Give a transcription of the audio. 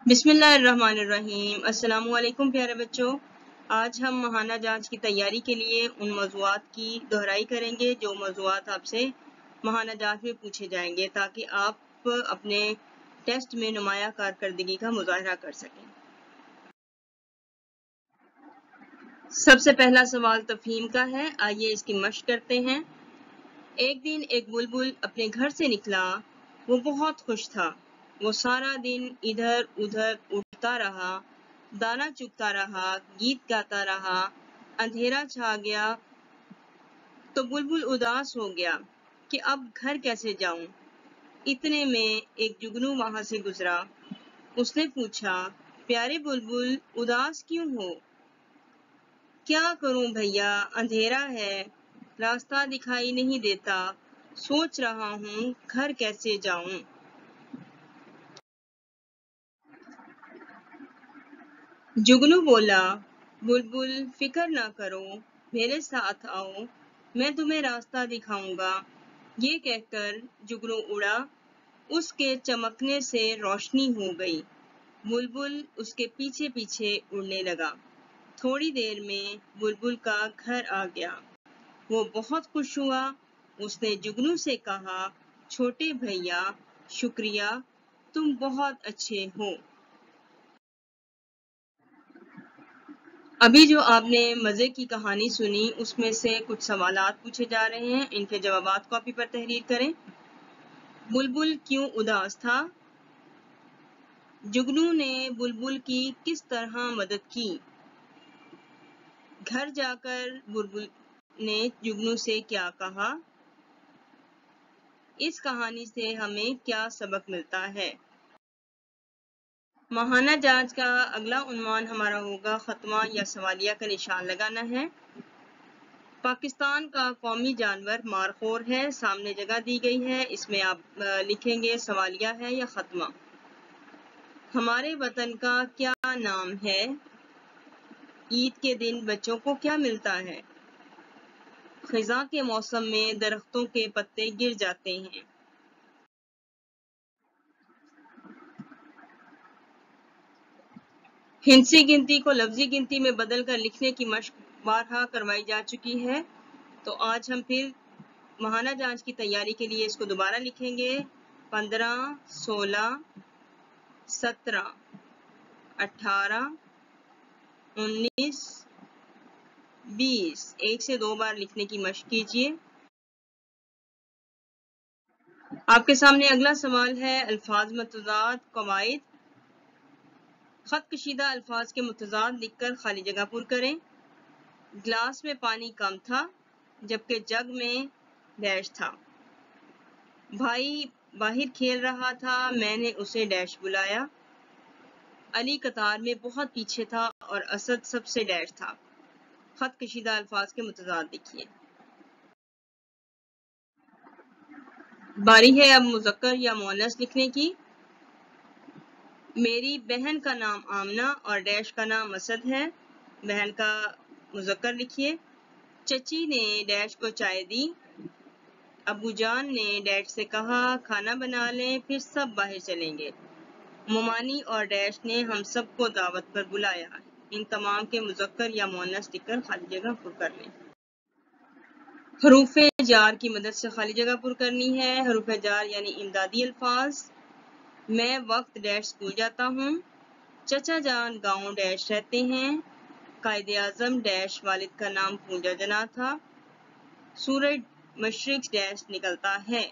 بسم اللہ الرحمن الرحیم۔ السلام علیکم پیارے بچوں، آج ہم ماہانہ جانچ کی تیاری کے لیے ان موضوعات کی دہرائی کریں گے جو موضوعات آپ سے ماہانہ جانچ میں پوچھے جائیں گے تاکہ آپ اپنے ٹیسٹ میں نمایاں کارکردگی کا مظاہرہ کر سکیں۔ سب سے پہلا سوال تفہیم کا ہے، آئیے اس کی مشق کرتے ہیں۔ ایک دن ایک بلبل اپنے گھر سے نکلا، وہ بہت خوش تھا۔ وہ سارا دن ادھر ادھر اڑتا رہا، دانا چگتا رہا، گیت گاتا رہا۔ اندھیرا چھا گیا تو بلبل اداس ہو گیا کہ اب گھر کیسے جاؤں۔ اتنے میں ایک جگنو وہاں سے گزرا۔ اس نے پوچھا، پیارے بلبل اداس کیوں ہو؟ کیا کروں بھیا، اندھیرا ہے، راستہ دکھائی نہیں دیتا، سوچ رہا ہوں گھر کیسے جاؤں۔ جگنو بولا، بلبل فکر نہ کرو، میرے ساتھ آؤ، میں تمہیں راستہ دکھاؤں گا۔ یہ کہہ کر جگنو اڑا، اس کے چمکنے سے روشنی ہو گئی۔ بلبل اس کے پیچھے پیچھے اڑنے لگا۔ تھوڑی دیر میں بلبل کا گھر آ گیا۔ وہ بہت خوش ہوا۔ اس نے جگنو سے کہا، چھوٹے بھیا، شکریہ، تم بہت اچھے ہو۔ ابھی جو آپ نے مزے کی کہانی سنی اس میں سے کچھ سوالات پوچھے جا رہے ہیں، ان کے جوابات کاپی پر تحریر کریں۔ بلبل کیوں اداس تھا؟ جگنو نے بلبل کی کس طرح مدد کی؟ گھر جا کر بلبل نے جگنو سے کیا کہا؟ اس کہانی سے ہمیں کیا سبق ملتا ہے؟ ماہانہ جانچ کا اگلا عنوان ہمارا ہوگا خطمہ یا سوالیہ کا نشان لگانا ہے۔ پاکستان کا قومی جانور مارخور ہے، سامنے جگہ دی گئی ہے، اس میں آپ لکھیں گے سوالیہ ہے یا خطمہ۔ ہمارے وطن کا کیا نام ہے؟ عید کے دن بچوں کو کیا ملتا ہے؟ خزاں کے موسم میں درختوں کے پتے گر جاتے ہیں۔ ہندسی گنتی کو لفظی گنتی میں بدل کر لکھنے کی مشق بارہا کروائی جا چکی ہے، تو آج ہم پھر ماہانہ جانچ کی تیاری کے لیے اس کو دوبارہ لکھیں گے۔ 15، 16، 17، 18، 19، 20 ایک سے دو بار لکھنے کی مشق کیجیے۔ آپ کے سامنے اگلا سوال ہے، الفاظ متضاد قواعد۔ خط کشیدہ الفاظ کے متضاد لکھ کر خالی جگہ پر کریں۔ گلاس میں پانی کم تھا جبکہ جگ میں ڈیش تھا۔ بھائی باہر کھیل رہا تھا، میں نے اسے ڈیش بلایا۔ علی قطار میں بہت پیچھے تھا اور اسد سب سے ڈیش تھا۔ خط کشیدہ الفاظ کے متضاد لکھیے۔ باری ہے اب مذکر یا مؤنث لکھنے کی۔ میری بہن کا نام آمنہ اور ڈیش کا نام اسد ہے۔ بہن کا مذکر لکھیے۔ چچی نے ڈیش کو چائے دی۔ ابو جان نے ڈیش سے کہا، کھانا بنا لیں پھر سب باہر چلیں گے۔ ممانی اور ڈیش نے ہم سب کو دعوت پر بلایا۔ ان تمام کے مذکر یا مؤنث لکھ کر خالی جگہ پر کر لیں۔ حروف جار کی مدد سے خالی جگہ پر کرنی ہے۔ حروف جار یعنی امدادی الفاظ۔ میں وقت ڈیش اسکول جاتا ہوں۔ چچا جان گاؤں ڈیش رہتے ہیں۔ قائد اعظم ڈیش والد کا نام پونجا جنا تھا۔ سورج مشرق ڈیش نکلتا ہے۔